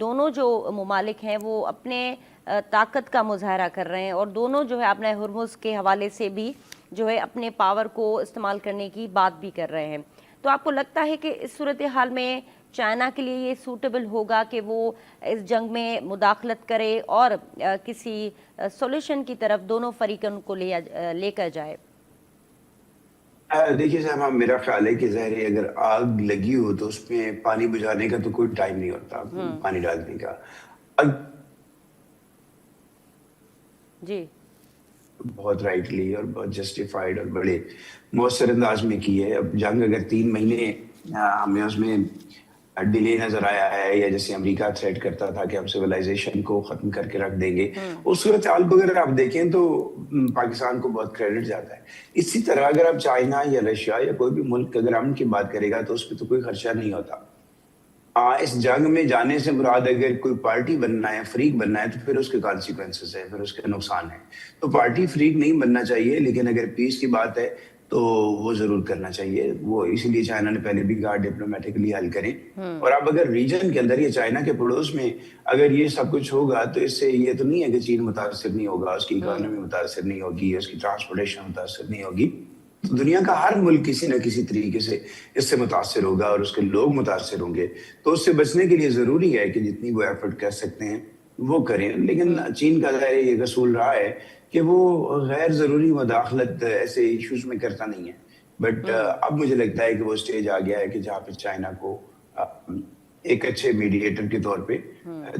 دونوں جو ممالک ہیں وہ اپنے طاقت کا مظاہرہ کر رہے ہیں اور دونوں جو ہے اپنے ہرمز کے حوالے سے بھی جو ہے اپنے پاور کو استعمال کرنے کی بات بھی کر رہے ہیں. تو آپ کو لگتا ہے کہ اس صورتحال میں چائنا کے لیے یہ سوٹیبل ہوگا کہ وہ اس جنگ میں مداخلت کرے اور کسی سولوشن کی طرف دونوں فریقوں کو لے کر جائے؟ دیکھیے صاحب، میرا خیال ہے کہ ظاہر ہے اگر آگ لگی ہو تو اس میں پانی بجھانے کا تو کوئی ٹائم نہیں ہوتا، پانی ڈالنے کا. جی بہت رائٹلی اور بہت جسٹیفائڈ اور بڑے مؤثر انداز میں کی ہے. اب جنگ اگر 3 مہینے ہمیں اس میں ڈیلے نظر آیا ہے، یا جیسے امریکہ تھریٹ کرتا تھا کہ ہم سویلائزیشن کو ختم کر کے رکھ دیں گے، اس صورتحال کو اگر آپ دیکھیں تو پاکستان کو بہت کریڈٹ جاتا ہے. اسی طرح اگر آپ چائنا یا رشیا یا کوئی بھی ملک اگر امن کی بات کرے گا تو اس پہ تو کوئی خرچہ نہیں ہوتا. اس جنگ میں جانے سے مراد اگر کوئی پارٹی بننا ہے، فریق بننا ہے، تو پھر اس کے کانسیکوینسز ہیں، پھر اس کے نقصان ہیں. تو پارٹی فریق نہیں بننا چاہیے، لیکن اگر پیس کی بات ہے تو وہ ضرور کرنا چاہیے. وہ اسی لیے چائنا نے پہلے بھی کہا ڈپلومیٹکلی حل کریں. اور اب اگر ریجن کے اندر یا چائنا کے پڑوس میں اگر یہ سب کچھ ہوگا تو اس سے یہ تو نہیں ہے کہ چین متاثر نہیں ہوگا، اس کی اکانومی متاثر نہیں ہوگی، اس کی ٹرانسپورٹیشن متاثر نہیں ہوگی. دنیا کا ہر ملک کسی نہ کسی طریقے سے اس سے متاثر ہوگا اور اس کے لوگ متاثر ہوں گے. تو اس سے بچنے کے لیے ضروری ہے کہ جتنی وہ ایفرٹ کر سکتے ہیں وہ کریں. لیکن چین کا ظاہر یہ اصول رہا ہے کہ وہ غیر ضروری مداخلت ایسے ایشوز میں کرتا نہیں ہے. بٹ اب مجھے لگتا ہے کہ وہ اسٹیج آ گیا ہے کہ جہاں پہ چائنا کو ایک اچھے میڈیٹر کے طور پہ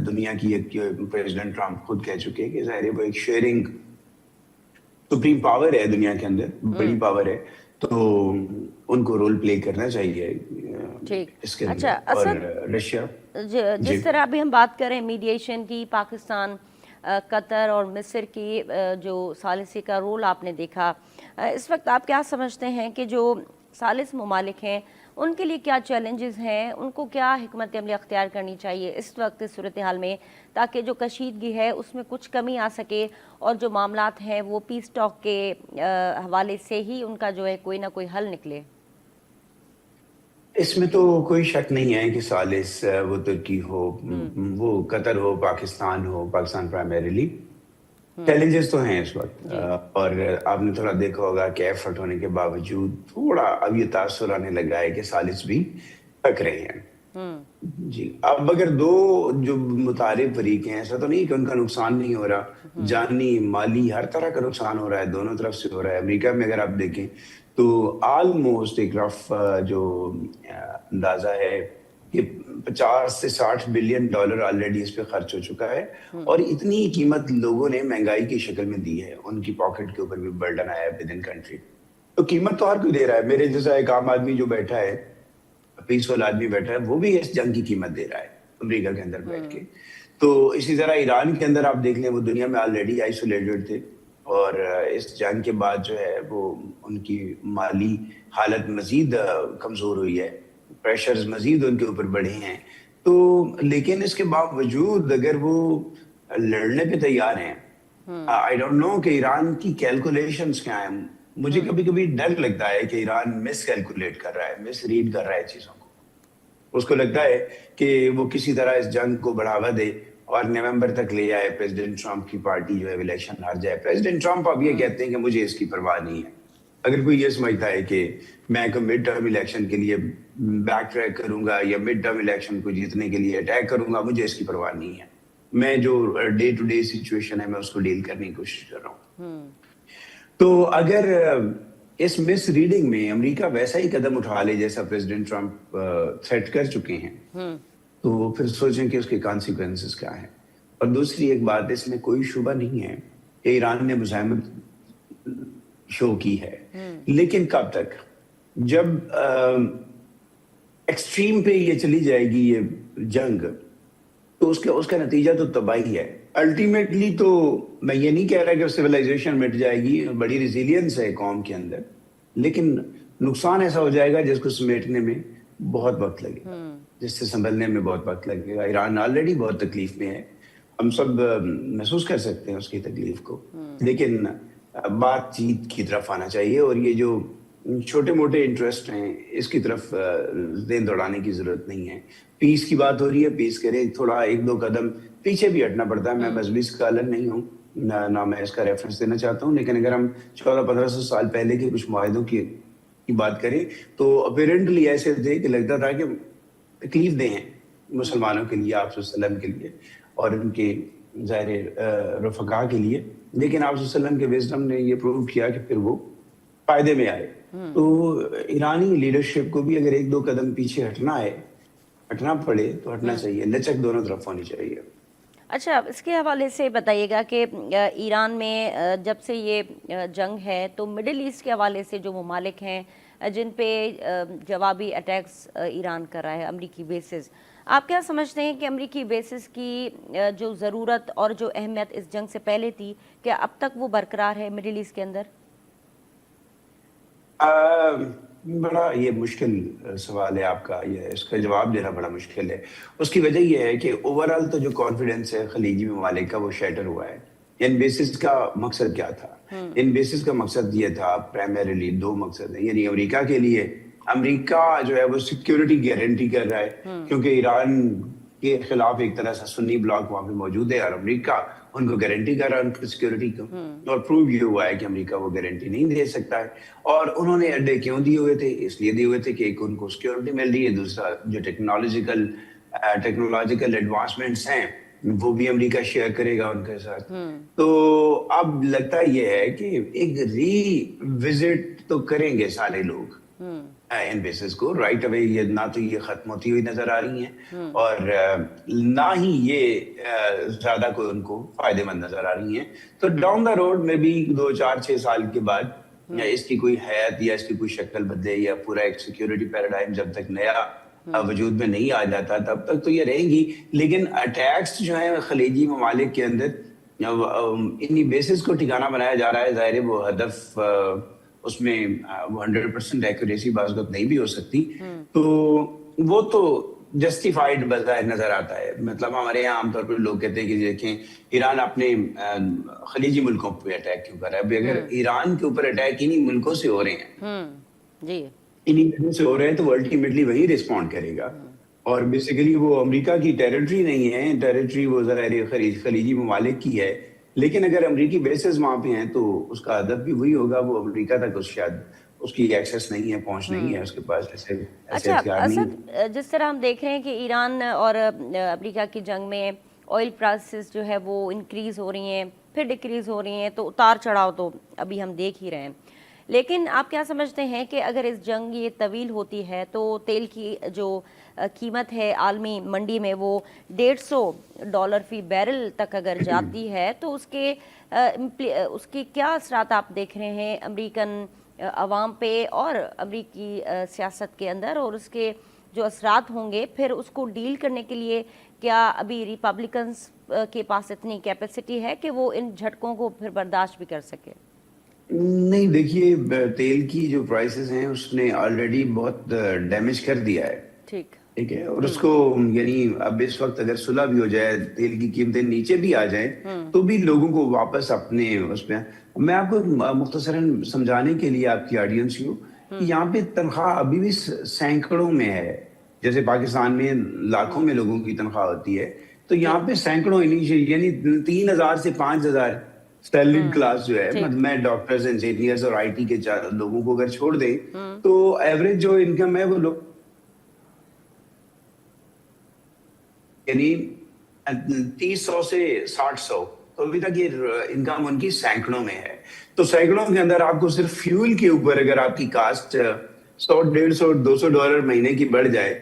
دنیا کی ایک پریزیڈنٹ ٹرمپ خود کہہ چکے کہ ظاہر ہے وہ ایک شیئرنگ سپریم پاور ہے دنیا کے اندر، بڑی پاور ہے، تو ان کو رول پلے کرنا چاہیے اس کے اندر. اور رشیا جس طرح ابھی ہم بات کریں میڈیشن کی، پاکستان، قطر اور مصر کی جو ثالثی کا رول آپ نے دیکھا، اس وقت آپ کیا سمجھتے ہیں کہ جو ثالث ممالک ہیں ان کے لیے کیا چیلنجز ہیں، ان کو کیا حکمت عملی اختیار کرنی چاہیے اس وقت اس صورتحال میں، تاکہ جو کشیدگی ہے اس میں کچھ کمی آ سکے اور جو معاملات ہیں وہ پیس ٹاک کے حوالے سے ہی ان کا جو ہے کوئی نہ کوئی حل نکلے؟ اس میں تو کوئی شک نہیں ہے کہ ثالث وہ ترکی ہو، وہ قطر ہو، پاکستان ہو، پاکستان پرائمریلی چیلنجز تو ہیں اس وقت. اور آپ نے تھوڑا دیکھا ہوگا کہ ایفرٹ ہونے کے باوجود تھوڑا اب یہ تاثر آنے لگا ہے کہ ثالث بھی تھک رہے ہیں. جی اب اگر دو جو متعارف فریق ہیں، ایسا تو نہیں کہ ان کا نقصان نہیں ہو رہا، جانی مالی ہر طرح کا نقصان ہو رہا ہے، دونوں طرف سے ہو رہا ہے. امریکہ میں اگر آپ دیکھیں تو آلموسٹ ایک رف جو اندازہ ہے کہ 50 سے 60 بلین ڈالر آلریڈی اس پہ خرچ ہو چکا ہے. اور اتنی قیمت لوگوں نے مہنگائی کی شکل میں دی ہے، ان کی پاکٹ کے اوپر بھی برڈن آیا ہے ود ان کنٹری. تو قیمت تو ہر کوئی دے رہا ہے. میرے جیسا ایک عام آدمی جو بیٹھا ہے، پیسفل آدمی بیٹھا ہے، وہ بھی اس جنگ کی قیمت دے رہا ہے امریکہ کے اندر بیٹھ کے. تو اسی طرح ایران کے اندر آپ دیکھ لیں، وہ دنیا میں آلریڈی آئسولیٹڈ تھے اور اس جنگ کے بعد جو ہے وہ ان کی مالی حالت مزید کمزور ہوئی ہے، پریشرز مزید ان کے اوپر بڑھے ہیں. تو لیکن اس کے باوجود اگر وہ لڑنے پہ تیار ہیں، آئی ڈونٹ نو کہ ایران کی کیلکولیشنز کیا ہیں. مجھے کبھی کبھی ڈر لگتا ہے کہ ایران مس کیلکولیٹ کر رہا ہے، مس ریڈ کر رہا ہے چیزوں کو. اس کو لگتا ہے کہ وہ کسی طرح اس جنگ کو بڑھاوا دے اور نومبر تک لے جائے، پریزیڈنٹ ٹرمپ کی پارٹی جو ہے الیکشن ہار جائے. پریزیڈنٹ ٹرمپ اب یہ کہتے ہیں کہ مجھے اس کی پرواہ نہیں ہے. اگر کوئی یہ سمجھتا ہے کہ میں مڈ ٹرم الیکشن کے لیے بیک ٹریک کروں گا یا مڈ ٹرم الیکشن کو جیتنے کے لیے اٹیک کروں گا، مجھے اس کی پرواہ نہیں ہے. میں جو ڈے ٹو ڈے سچویشن ہے میں اس کو ڈیل کرنے کی کوشش کر رہا ہوں. تو اگر اس مس ریڈنگ میں امریکہ ویسا ہی قدم اٹھا لے جیسا پریزیڈنٹ ٹرمپ تھریٹ کر چکے ہیں، تو پھر سوچیں کہ اس کے کانسیکوینسز کیا ہیں. اور دوسری ایک بات، اس میں کوئی شبہ نہیں ہے کہ ایران نے مزاحمت شو کی ہے، لیکن کب تک؟ جب ایکسٹریم پہ یہ چلی جائے گی یہ جنگ تو اس کا نتیجہ تو تباہی ہے. الٹیمیٹلی تو میں یہ نہیں کہہ رہا کہ سویلائزیشن مٹ جائے گی، بڑی ریزیلینس ہے قوم کے اندر، لیکن نقصان ایسا ہو جائے گا جس کو سمیٹنے میں بہت وقت لگے گا، جس سے سنبھلنے میں بہت وقت لگے گا. ایران آلریڈی بہت تکلیف میں ہے، ہم سب محسوس کر سکتے ہیں اس کی تکلیف کو، لیکن بات چیت کی طرف آنا چاہیے. اور یہ جو چھوٹے موٹے انٹرسٹ ہیں اس کی طرف ذہن دوڑانے کی ضرورت نہیں ہے. پیس کی بات ہو رہی ہے, پیس کریں, تھوڑا ایک دو قدم پیچھے بھی ہٹنا پڑتا ہے. میں مذہبی اسکالر نہیں ہوں, نہ میں اس کا ریفرنس دینا چاہتا ہوں, لیکن اگر ہم 1400-1500 سال پہلے کے کچھ معاہدوں کی بات کریں تو اپیرنٹلی ایسے تھے کہ لگتا تھا کہ تکلیف دہ ہیں مسلمانوں کے لیے, آپ صلی اللہ علیہ وسلم کے لیے اور ان کے ظاہر رفقا کے لیے, لیکن آپ صلی اللہ علیہ وسلم کے وزڈم نے یہ پروو کیا کہ پھر وہ فائدے میں آئے. تو ایرانی لیڈرشپ کو بھی اگر ایک دو قدم پیچھے ہٹنا پڑے تو ہٹنا چاہیے, لچک دونوں طرف ہونی چاہیے. اچھا, اس کے حوالے سے بتائیے گا کہ ایران میں جب سے یہ جنگ ہے تو مڈل ایسٹ کے حوالے سے جو ممالک ہیں جن پہ جوابی اٹیکس ایران کر رہا ہے, امریکی بیسز, آپ کیا سمجھتے ہیں کہ امریکی بیسز کی جو ضرورت اور جو اہمیت اس جنگ سے پہلے تھی, کیا اب تک وہ برقرار ہے مڈل ایسٹ کے اندر؟ بڑا یہ مشکل سوال ہے آپ کا, یہ اس کا جواب دینا بڑا مشکل ہے. اس کی وجہ یہ ہے کہ اوورال تو جو کانفیڈنس ہے خلیجی ممالک کا وہ شیٹر ہوا ہے. ان بیسز کا مقصد کیا تھا؟ ان بیسز کا مقصد یہ تھا, پرائمریلی دو مقصد ہیں. یعنی امریکہ کے لیے, امریکہ جو ہے وہ سیکیورٹی گارنٹی کر رہا ہے کیونکہ ایران کے خلاف ایک طرح سے سنی بلاک وہاں پہ موجود ہے اور امریکہ ان کو گارنٹی کر رہا ہے ان کی سیکیورٹی کو, اور پروو یہ ہوا ہے کہ امریکہ وہ گارنٹی نہیں دے سکتا ہے. اور انہوں نے اڈے کیوں دیے ہوئے تھے؟ اس لیے دیے ہوئے تھے کہ ایک ان کو سیکیورٹی مل رہی ہے, دوسرا جو ٹیکنالوجیکل ایڈوانسمنٹس ہیں وہ بھی امریکہ شیئر کرے گا ان کے ساتھ. تو اب لگتا یہ ہے کہ ایک ری وزٹ تو کریں گے سارے لوگ ان بیسز کو رائٹ اوے. یہ نہ تو یہ ختم ہوتی ہوئی نظر آ رہی ہیں اور نہ ہی یہ زیادہ کوئی ان کو فائدے مند نظر آ رہی ہیں. تو ڈاؤن دا روڈ میں بھی 2-4-6 سال کے بعد اس کی کوئی حیات یا اس کی کوئی شکل بدلے یا پورا ایک سیکیورٹی پیراڈائم جب تک نیا وجود میں نہیں آ جاتا تب تک تو یہ رہیں گی. لیکن اٹیکس جو ہیں خلیجی ممالک کے اندر انہی بیسز کو ٹھکانہ بنایا جا رہا ہے. ظاہر ہے وہ ہدف اس میں 100% ایکوریسی بعض وقت نہیں بھی ہو سکتی, تو وہ تو جسٹیفائڈ بظاہر نظر آتا ہے. مطلب ہمارے یہاں عام طور پر لوگ کہتے ہیں کہ دیکھیں ایران اپنے خلیجی ملکوں پہ اٹیک کیوں کر رہا ہے. اگر ایران کے اوپر اٹیک انہی ملکوں سے ہو رہے ہیں, انہی ملکوں سے ہو رہے ہیں, تو وہ الٹیمیٹلی وہی ریسپونڈ کرے گا. اور بیسیکلی وہ امریکہ کی ٹیریٹری نہیں ہے, ٹیریٹری وہ ظاہر خلیجی ممالک کی ہے. لیکن اگر امریکی بیسز وہاں پہ ہیں تو اس کا ہدف بھی وہی ہوگا. وہ امریکہ تک شاید اس کی ایکسیس نہیں ہے, پہنچ نہیں ہے اس کے پاس ایسے ہتھیار نہیں. اچھا, جس طرح ہم دیکھ رہے ہیں کہ ایران اور امریکہ کی جنگ میں آئل پرائسز جو ہے وہ انکریز ہو رہی ہیں, پھر ڈکریز ہو رہی ہیں, تو اتار چڑھاؤ تو ابھی ہم دیکھ ہی رہے ہیں. لیکن آپ کیا سمجھتے ہیں کہ اگر اس جنگ یہ طویل ہوتی ہے تو تیل کی جو قیمت ہے عالمی منڈی میں وہ $150 فی بیرل تک اگر جاتی ہے تو اس کے کیا اثرات آپ دیکھ رہے ہیں امریکن عوام پہ اور امریکی سیاست کے اندر, اور اس کے جو اثرات ہوں گے پھر اس کو ڈیل کرنے کے لیے کیا ابھی ریپبلکنز کے پاس اتنی کیپیسٹی ہے کہ وہ ان جھٹکوں کو پھر برداشت بھی کر سکے؟ نہیں, دیکھیے تیل کی جو پرائسز ہیں اس نے آلریڈی بہت ڈیمیج کر دیا ہے. ٹھیک ہے, اور اس کو یعنی اب اس وقت اگر صلح بھی ہو جائے, تیل کی قیمتیں نیچے بھی آ جائیں تو بھی لوگوں کو واپس اپنے اس پہ. میں آپ کو مختصراً سمجھانے کے لیے آپ کی آڈینس کو, یہاں پہ تنخواہ ابھی بھی سینکڑوں میں ہے. جیسے پاکستان میں لاکھوں میں لوگوں کی تنخواہ ہوتی ہے, تو یہاں پہ سینکڑوں یعنی 3,000 سے 5,000 سیلریڈ کلاس جو ہے, میں ڈاکٹرز, انجینئرز اور آئی ٹی کے لوگوں کو اگر چھوڑ دیں تو ایوریج جو انکم ہے وہ لوگ یعنی 300 سے 600, تو ابھی تک یہ انکم ان کی سینکڑوں میں ہے. تو سینکڑوں کے اندر آپ کو صرف فیول کے اوپر اگر آپ کی کاسٹ $100-150-200 مہینے کی بڑھ جائے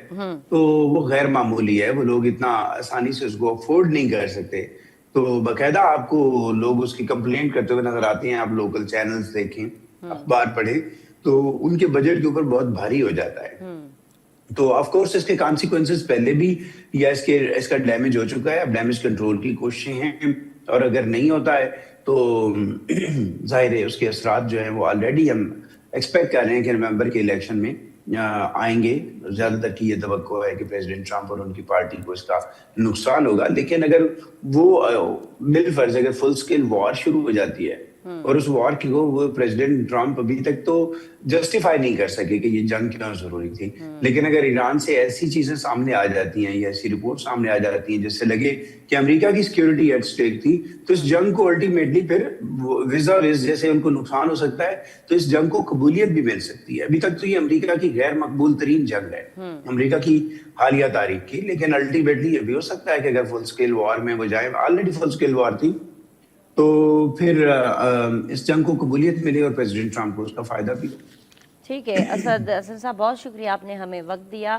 تو وہ غیر معمولی ہے. وہ لوگ اتنا آسانی سے اس کو افورڈ نہیں کر سکتے. تو باقاعدہ آپ کو لوگ اس کی کمپلینٹ کرتے ہوئے نظر آتے ہیں. آپ لوکل چینلز دیکھیں, اخبار پڑھیں, تو ان کے بجٹ کے اوپر بہت بھاری ہو جاتا ہے. تو آف کورس اس کے کانسیکوینسز پہلے بھی یا اس کا ڈیمیج ہو چکا ہے. اب ڈیمیج کنٹرول کی کوششیں ہیں, اور اگر نہیں ہوتا ہے تو ظاہر ہے اس کے اثرات جو ہیں وہ آلریڈی ہم ایکسپیکٹ کر رہے ہیں کہ نومبر کے الیکشن میں آئیں گے. زیادہ تر کی یہ توقع ہے کہ پریزیڈنٹ ٹرمپ اور ان کی پارٹی کو اس کا نقصان ہوگا. لیکن اگر وہ بالفرض اگر فل سکیل وار شروع ہو جاتی ہے اور اس وار کو وہ پریزیڈنٹ ٹرمپ ابھی تک تو جسٹیفائی نہیں کر سکے کہ یہ جنگ کیوں ضروری تھی. لیکن اگر ایران سے ایسی چیزیں سامنے آ جاتی ہیں یا ایسی رپورٹ سامنے آ جاتی ہیں جس سے لگے کہ امریکہ کی سیکیورٹی ایٹ اسٹیک تھی, تو اس جنگ کو الٹیمیٹلی پھر وزا وز جیسے ان کو نقصان ہو سکتا ہے, تو اس جنگ کو قبولیت بھی مل سکتی ہے. ابھی تک تو یہ امریکہ کی غیر مقبول ترین جنگ ہے امریکہ کی حالیہ تاریخ کی, لیکن الٹیمیٹلی یہ بھی ہو سکتا ہے کہ اگر فل اسکیل وار میں وہ جائیں, آلریڈی فل اسکیل وار تھی, تو پھر اس جنگ کو قبولیت ملے اور پریزیڈنٹ ٹرمپ کو اس کا فائدہ بھی ہو. ٹھیک ہے اسد حسن صاحب, بہت شکریہ آپ نے ہمیں وقت دیا.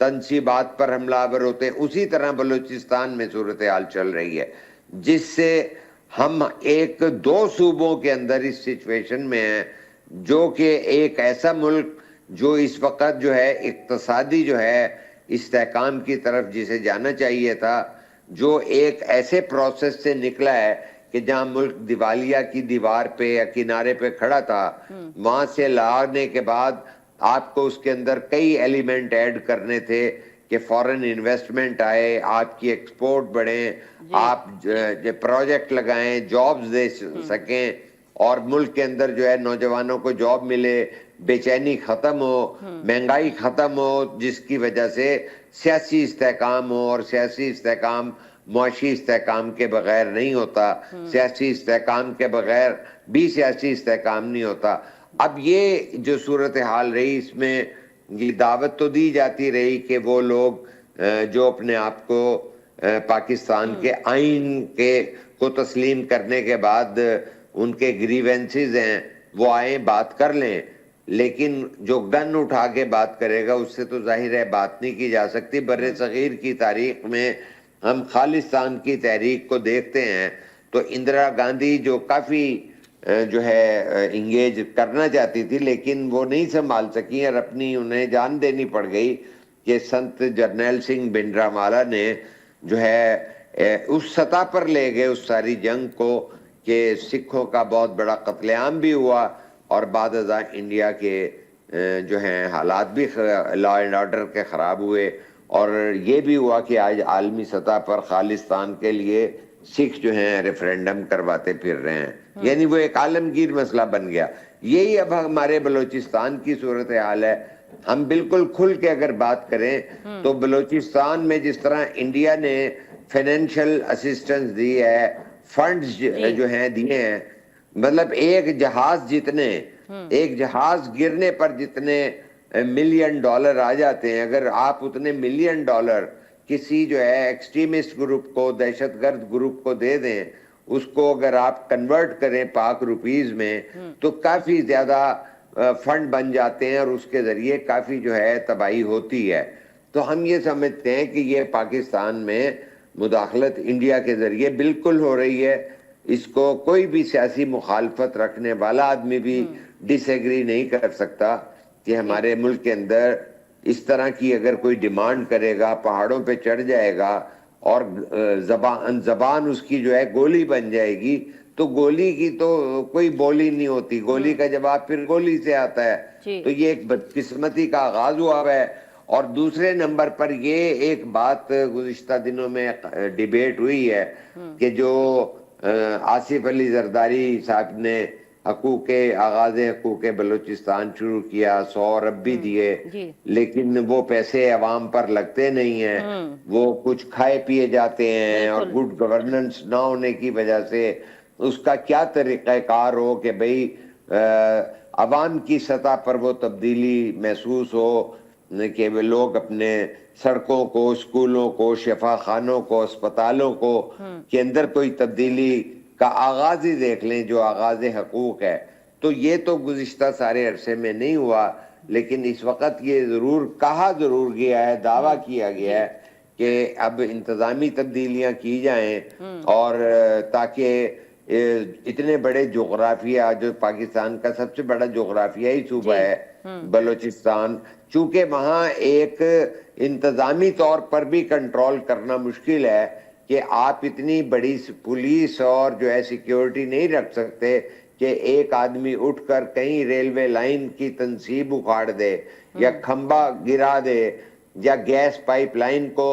تنصیبات پر حملہ آور ہوتے ہیں. اسی طرح بلوچستان میں صورتحال چل رہی ہے، جس سے ہم ایک دو صوبوں کے اندر اس سچویشن میں ہیں، جو کہ ایک ایسا ملک جو اس وقت جو ہے اقتصادی جو ہے استحکام کی طرف جسے جانا چاہیے تھا، جو ایک ایسے پروسیس سے نکلا ہے کہ جہاں ملک دیوالیہ کی دیوار پہ یا کنارے پہ کھڑا تھا، وہاں سے لانے کے بعد آپ کو اس کے اندر کئی ایلیمنٹ ایڈ کرنے تھے کہ فورن انویسٹمنٹ آئے، آپ کی ایکسپورٹ بڑھیں، آپ پروجیکٹ لگائیں، جابز دے سکیں، اور ملک کے اندر جو ہے نوجوانوں کو جاب ملے، بے چینی ختم ہو، مہنگائی ختم ہو، جس کی وجہ سے سیاسی استحکام ہو، اور سیاسی استحکام معاشی استحکام کے بغیر نہیں ہوتا، سیاسی استحکام کے بغیر بھی سیاسی استحکام نہیں ہوتا. اب یہ جو صورتحال رہی، اس میں یہ دعوت تو دی جاتی رہی کہ وہ لوگ جو اپنے آپ کو پاکستان کے آئین کو تسلیم کرنے کے بعد ان کے گریونسز ہیں وہ آئیں بات کر لیں، لیکن جو گن اٹھا کے بات کرے گا اس سے تو ظاہر ہے بات نہیں کی جا سکتی. بر صغیر کی تاریخ میں ہم خالصتان کی تحریک کو دیکھتے ہیں تو اندرا گاندھی جو کافی جو ہے انگیج کرنا چاہتی تھی، لیکن وہ نہیں سنبھال سکی اور اپنی انہیں جان دینی پڑ گئی کہ سنت جرنیل سنگھ بھنڈرامالہ نے جو ہے اس سطح پر لے گئے اس ساری جنگ کو کہ سکھوں کا بہت بڑا قتل عام بھی ہوا، اور بعد ازاں انڈیا کے جو ہیں حالات بھی لا اینڈ آرڈر کے خراب ہوئے، اور یہ بھی ہوا کہ آج عالمی سطح پر خالصتان کے لیے سکھ جو ہیں ریفرینڈم کرواتے پھر رہے ہیں. یعنی وہ ایک عالمگیر مسئلہ بن گیا. یہی اب ہمارے بلوچستان کی صورتحال ہے. ہم بالکل کھل کے اگر بات کریں تو بلوچستان میں جس طرح انڈیا نے فائنینشیل اسسٹنس دی ہے، فنڈز جو ہیں دیے ہیں، مطلب ایک جہاز گرنے پر جتنے ملین ڈالر آ جاتے ہیں، اگر آپ اتنے ملین ڈالر کسی جو ہے ایکسٹریمسٹ گروپ کو، دہشت گرد گروپ کو دے دیں، اس کو اگر آپ کنورٹ کریں پاک روپیز میں تو کافی زیادہ فنڈ بن جاتے ہیں، اور اس کے ذریعے کافی جو ہے تباہی ہوتی ہے. تو ہم یہ سمجھتے ہیں کہ یہ پاکستان میں مداخلت انڈیا کے ذریعے بالکل ہو رہی ہے. اس کو کوئی بھی سیاسی مخالفت رکھنے والا آدمی بھی ڈس ایگری نہیں کر سکتا کہ ہمارے ملک کے اندر اس طرح کی اگر کوئی ڈیمانڈ کرے گا، پہاڑوں پہ چڑھ جائے گا اور زبان اس کی جو ہے گولی بن جائے گی، تو گولی کی تو کوئی بولی نہیں ہوتی، گولی کا جواب پھر گولی سے آتا ہے. تو یہ ایک بدقسمتی کا آغاز ہوا ہے. اور دوسرے نمبر پر یہ ایک بات گزشتہ دنوں میں ڈیبیٹ ہوئی ہے کہ جو آصف علی زرداری صاحب نے آغاز حقوق بلوچستان شروع کیا، 100 ارب بھی دیے، لیکن وہ پیسے عوام پر لگتے نہیں ہیں، وہ کچھ کھائے پیے جاتے ہیں، اور گڈ گورننس نہ ہونے کی وجہ سے اس کا کیا طریقہ کار ہو کہ بھئی عوام کی سطح پر وہ تبدیلی محسوس ہو کہ وہ لوگ اپنے سڑکوں کو، اسکولوں کو، شفا خانوں کو، اسپتالوں کو کے اندر کوئی تبدیلی کا آغاز ہی دیکھ لیں جو آغاز حقوق ہے. تو یہ تو گزشتہ سارے عرصے میں نہیں ہوا، لیکن اس وقت یہ ضرور کہا ضرور گیا ہے، دعویٰ کیا گیا ہے کہ اب انتظامی تبدیلیاں کی جائیں، اور تاکہ اتنے بڑے جغرافیہ، جو پاکستان کا سب سے بڑا جغرافیائی صوبہ ہے بلوچستان، چونکہ وہاں ایک انتظامی طور پر بھی کنٹرول کرنا مشکل ہے کہ آپ اتنی بڑی پولیس اور جو ہے سیکیورٹی نہیں رکھ سکتے کہ ایک آدمی اٹھ کر کہیں ریلوے لائن کی تنصیب اکھاڑ دے، یا کھمبا گرا دے، یا گیس پائپ لائن کو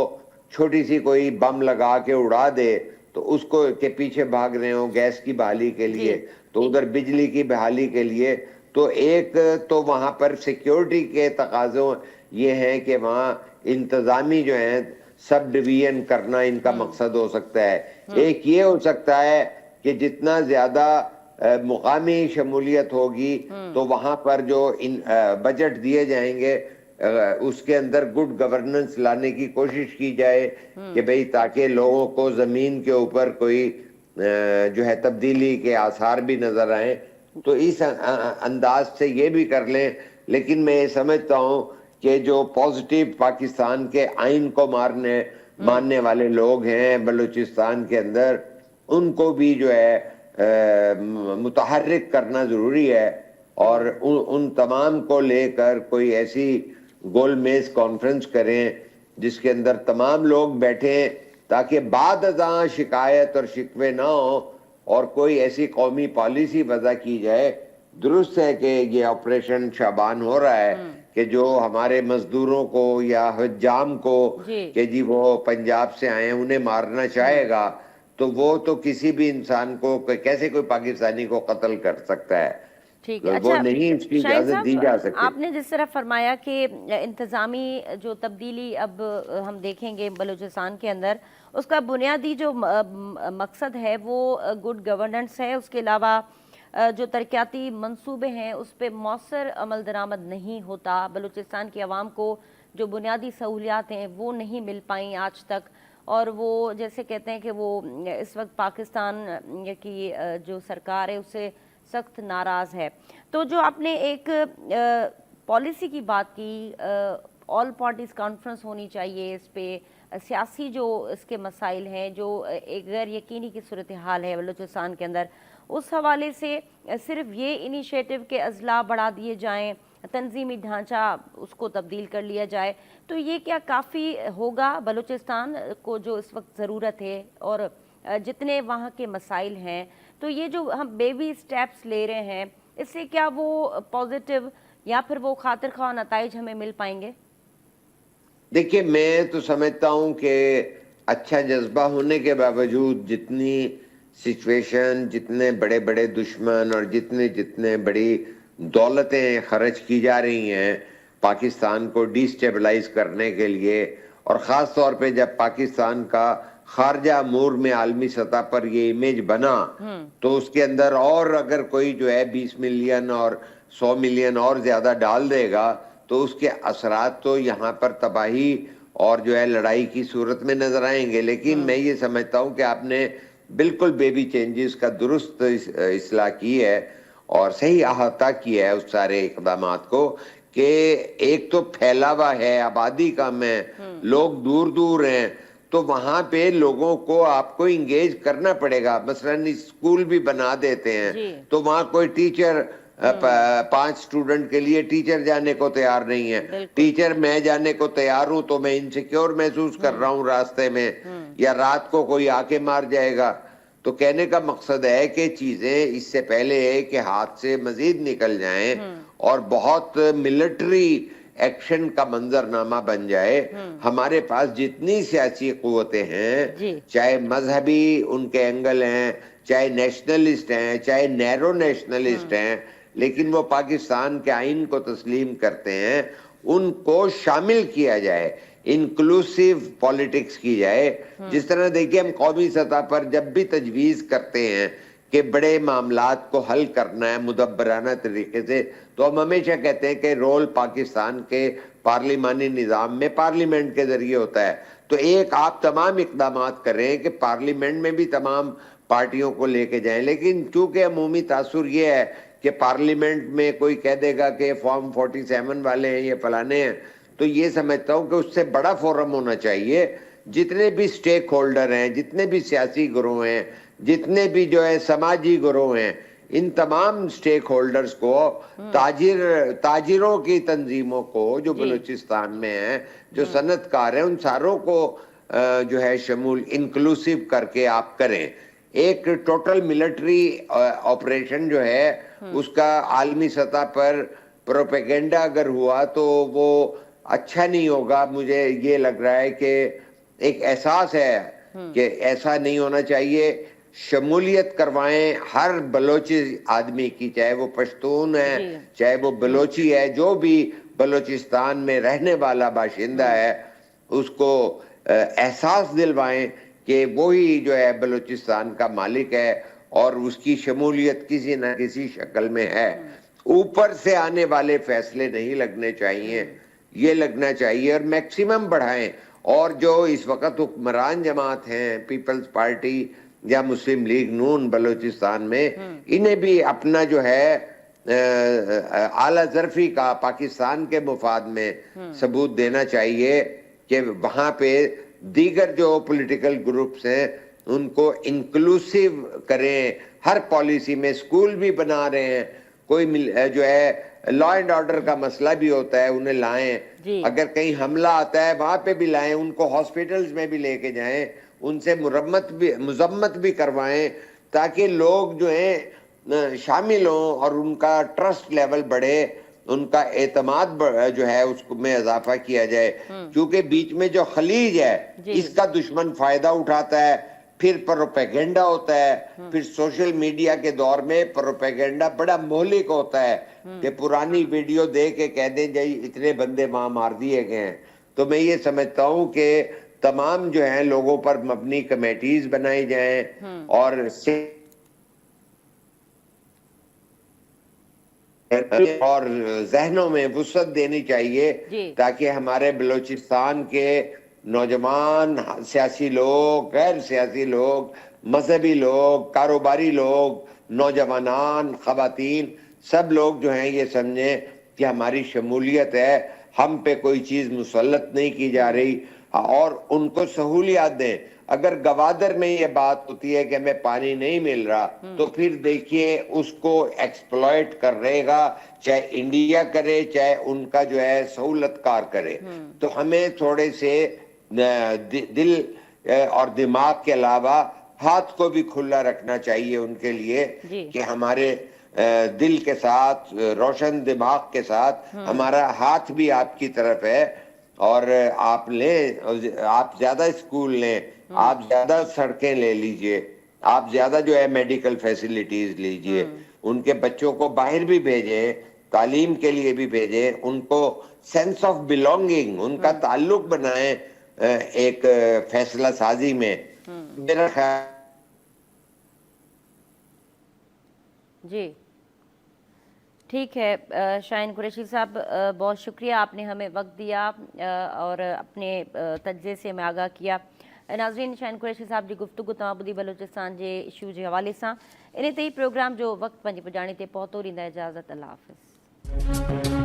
چھوٹی سی کوئی بم لگا کے اڑا دے، تو اس کو کے پیچھے بھاگ رہے ہوں گیس کی بحالی کے لیے، تو ادھر بجلی کی بحالی کے لیے. تو ایک تو وہاں پر سیکیورٹی کے تقاضوں یہ ہیں کہ وہاں انتظامی جو ہیں سب ڈویژن کرنا ان کا مقصد ہو سکتا ہے. ایک یہ ہو سکتا ہے کہ جتنا زیادہ مقامی شمولیت ہوگی تو وہاں پر جو بجٹ دیے جائیں گے اس کے اندر گڈ گورننس لانے کی کوشش کی جائے کہ بھئی تاکہ لوگوں کو زمین کے اوپر کوئی جو ہے تبدیلی کے آثار بھی نظر آئیں. تو اس انداز سے یہ بھی کر لیں. لیکن میں یہ سمجھتا ہوں کہ جو پازیٹیو پاکستان کے آئین کو ماننے والے لوگ ہیں بلوچستان کے اندر، ان کو بھی جو ہے متحرک کرنا ضروری ہے، اور ان تمام کو لے کر کوئی ایسی گول میز کانفرنس کریں جس کے اندر تمام لوگ بیٹھیں، تاکہ بعد ازاں شکایت اور شکوے نہ ہو، اور کوئی ایسی قومی پالیسی وضع کی جائے۔ درست ہے کہ یہ آپریشن شعبان ہو رہا ہے کہ جو ہمارے مزدوروں کو یا حجام کو کہ جی وہ پنجاب سے آئے ہیں انہیں مارنا چاہے گا، تو وہ تو کسی بھی انسان کو کیسے کوئی پاکستانی کو قتل کر سکتا ہے؟ ٹھیک ہے، وہ اچھا نہیں اس کی اجازت دی جا سکتی۔ آپ نے جس طرح فرمایا کہ انتظامی جو تبدیلی اب ہم دیکھیں گے بلوچستان کے اندر، اس کا بنیادی جو مقصد ہے وہ گڈ گورننس ہے، اس کے علاوہ جو ترقیاتی منصوبے ہیں اس پہ مؤثر عمل درآمد نہیں ہوتا، بلوچستان کی عوام کو جو بنیادی سہولیات ہیں وہ نہیں مل پائیں آج تک، اور وہ جیسے کہتے ہیں کہ وہ اس وقت پاکستان کی جو سرکار ہے اس سے سخت ناراض ہے۔ تو جو آپ نے ایک پالیسی کی بات کی، آل پارٹیز کانفرنس ہونی چاہیے اس پہ، سیاسی جو اس کے مسائل ہیں، جو ایک غیر یقینی کی صورتحال ہے بلوچستان کے اندر، اس حوالے سے صرف یہ انیشیٹو کے اضلاع بڑھا دیے جائیں، تنظیمی ڈھانچہ اس کو تبدیل کر لیا جائے، تو یہ کیا کافی ہوگا بلوچستان کو جو اس وقت ضرورت ہے، اور جتنے وہاں کے مسائل ہیں، تو یہ جو ہم بیبی سٹیپس لے رہے ہیں اس سے کیا وہ پازیٹیو یا پھر وہ خاطر خواہ نتائج ہمیں مل پائیں گے؟ دیکھیے میں تو سمجھتا ہوں کہ اچھا جذبہ ہونے کے باوجود جتنی سچویشن، جتنے بڑے بڑے دشمن اور جتنے بڑی دولتیں خرچ کی جا رہی ہیں پاکستان کو ڈی سٹیبلائز کرنے کے لیے، اور خاص طور پہ جب پاکستان کا خارجہ امور میں عالمی سطح پر یہ امیج بنا، تو اس کے اندر اور اگر کوئی جو ہے 20 ملین اور 100 ملین اور زیادہ ڈال دے گا تو اس کے اثرات تو یہاں پر تباہی اور جو ہے لڑائی کی صورت میں نظر آئیں گے۔ لیکن میں یہ سمجھتا ہوں کہ آپ نے بالکل بیبی چینجز کا درست اصلاح کی ہے اور صحیح احاطہ کیا ہے اس سارے اقدامات کو، کہ ایک تو پھیلاوا ہے، آبادی کم ہے، لوگ دور دور ہیں، تو وہاں پہ لوگوں کو آپ کو انگیج کرنا پڑے گا۔ مثلا اسکول بھی بنا دیتے ہیں تو وہاں کوئی ٹیچر 5 اسٹوڈنٹ کے لیے ٹیچر جانے کو تیار نہیں ہے، ٹیچر میں جانے کو تیار ہوں تو میں انسیکیور محسوس کر رہا ہوں راستے میں، یا رات کو کوئی آ کے مار جائے گا۔ تو کہنے کا مقصد ہے کہ چیزیں اس سے پہلے کہ ہاتھ سے مزید نکل جائیں اور بہت ملٹری ایکشن کا منظرنامہ بن جائے، ہمارے پاس جتنی سیاسی قوتیں ہیں، چاہے مذہبی ان کے اینگل ہیں، چاہے نیشنلسٹ ہیں، چاہے نیرو نیشنلسٹ ہیں، لیکن وہ پاکستان کے آئین کو تسلیم کرتے ہیں، ان کو شامل کیا جائے، انکلوسیو پالیٹکس کی جائے۔ جس طرح دیکھیں ہم قومی سطح پر جب بھی تجویز کرتے ہیں کہ بڑے معاملات کو حل کرنا ہے مدبرانہ طریقے سے، تو ہم ہمیشہ کہتے ہیں کہ رول پاکستان کے پارلیمانی نظام میں پارلیمنٹ کے ذریعے ہوتا ہے۔ تو ایک آپ تمام اقدامات کریں کہ پارلیمنٹ میں بھی تمام پارٹیوں کو لے کے جائیں، لیکن چونکہ عمومی تاثر یہ ہے کہ پارلیمنٹ میں کوئی کہہ دے گا کہ فارم 47 والے ہیں، یہ فلانے ہیں، تو یہ سمجھتا ہوں کہ اس سے بڑا فورم ہونا چاہیے۔ جتنے بھی سٹیک ہولڈر ہیں، جتنے بھی سیاسی گروہ ہیں، جتنے بھی جو ہے سماجی گروہ ہیں، ان تمام سٹیک ہولڈرز کو، تاجروں کی تنظیموں کو جو بلوچستان میں ہیں، جو صنعت کار ہیں، ان ساروں کو جو ہے شمول انکلوسیو کر کے آپ کریں۔ ایک ٹوٹل ملٹری آپریشن جو ہے اس کا عالمی سطح پر پروپیگنڈا اگر ہوا تو وہ اچھا نہیں ہوگا۔ مجھے یہ لگ رہا ہے کہ ایک احساس ہے کہ ایسا نہیں ہونا چاہیے۔ شمولیت کروائیں ہر بلوچی آدمی کی، چاہے وہ پشتون ہے، چاہے وہ بلوچی ہے، جو بھی بلوچستان میں رہنے والا باشندہ ہے، اس کو احساس دلوائیں کہ وہی جو ہے بلوچستان کا مالک ہے اور اس کی شمولیت کسی نہ کسی شکل میں ہے۔ اوپر سے آنے والے فیصلے نہیں لگنے چاہیے، یہ لگنا چاہیے اور میکسیمم بڑھائیں۔ اور جو اس وقت حکمران جماعت ہیں، پیپلز پارٹی یا مسلم لیگ نون بلوچستان میں، انہیں بھی اپنا جو ہے اعلیٰ ظرفی کا پاکستان کے مفاد میں ثبوت دینا چاہیے کہ وہاں پہ دیگر جو پولیٹیکل گروپس ہیں ان کو انکلوسیو کریں، ہر پالیسی میں اسکول بھی بنا رہے ہیں، کوئی جو ہے لا اینڈ آرڈر کا مسئلہ بھی ہوتا ہے انہیں لائیں، اگر کہیں حملہ آتا ہے وہاں پہ بھی لائیں، ان کو ہاسپٹلز میں بھی لے کے جائیں، ان سے مذمت بھی کروائیں تاکہ لوگ جو ہیں شامل ہوں اور ان کا ٹرسٹ لیول بڑھے، ان کا اعتماد جو ہے اس میں اضافہ کیا جائے، کیونکہ بیچ میں جو خلیج ہے اس کا دشمن فائدہ اٹھاتا ہے، پھر پروپیگنڈا ہوتا ہے، پھر سوشل میڈیا کے دور میں پروپیگنڈا بڑا مہلک ہوتا ہے کہ پرانی ویڈیو دے کے کہہ دیں جی اتنے بندے وہاں مار دیے گئے ہیں۔ تو میں یہ سمجھتا ہوں کہ تمام جو ہیں لوگوں پر مبنی کمیٹیز بنائی جائیں اور ذہنوں میں وسعت دینی چاہیے تاکہ ہمارے بلوچستان کے نوجوان، سیاسی لوگ، غیر سیاسی لوگ، مذہبی لوگ، کاروباری لوگ، نوجوانان، خواتین، سب لوگ جو ہیں یہ سمجھیں کہ ہماری شمولیت ہے، ہم پہ کوئی چیز مسلط نہیں کی جا رہی، اور ان کو سہولیات دیں۔ اگر گوادر میں یہ بات ہوتی ہے کہ ہمیں پانی نہیں مل رہا تو پھر دیکھیے اس کو ایکسپلائٹ کر رہے گا، چاہے انڈیا کرے چاہے ان کا جو ہے سہولت کار کرے۔ تو ہمیں تھوڑے سے دل اور دماغ کے علاوہ ہاتھ کو بھی کھلا رکھنا چاہیے ان کے لیے کہ ہمارے دل کے ساتھ، روشن دماغ کے ساتھ ہمارا ہاتھ بھی آپ کی طرف ہے، اور آپ لیں، آپ زیادہ اسکول لیں، آپ زیادہ سڑکیں لے لیجئے، آپ زیادہ جو ہے میڈیکل فیسیلیٹیز لیجئے، ان کے بچوں کو باہر بھی بھیجیں، تعلیم کے لیے بھی بھیجیں، ان کو سینس آف بلونگنگ، ان کا تعلق بنائیں ایک فیصلہ سازی میں۔ میرا خیال جی ٹھیک ہے شاہین قریشی صاحب، بہت شکریہ، آپ نے ہمیں وقت دیا اور اپنے تجزیے سے ہمیں آگاہ کیا۔ ناظرین، شاہین قریشی صاحب جی گفتگو تمام بدھی بلوچستان کے ایشو کے حوالے سے انہیں تے پروگرام جو وقت پنجی پجانے تے پہتو رہندا، اجازت، اللہ حافظ۔